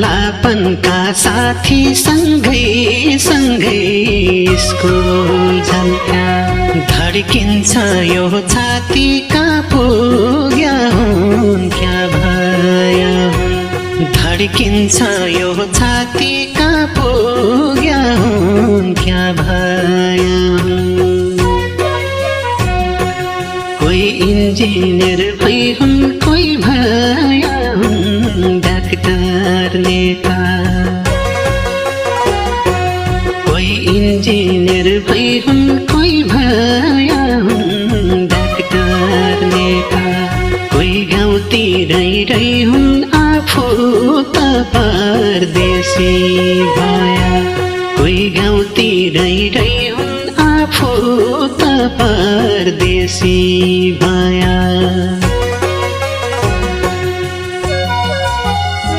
बालापनका साथी सँगै सँगै स्कुल झल्का धड्किन्छ यो छाती कहाँ पुग्या हुन् क्या भया हुन् धड्किन्छ यो छाती कहाँ पुग्या हुन् क्या भया हुन् कोही इन्जिनियर भई हुन् कोही भया हुन् डाक्टर नेता कोही इन्जिनियर भई हुन् कोही भया हुन् डाक्टर नेता कोही गाउँतिरै हुन् आफू त परदेशी भया कोही गाउँतिरै हुन् आफू त परदेशी भया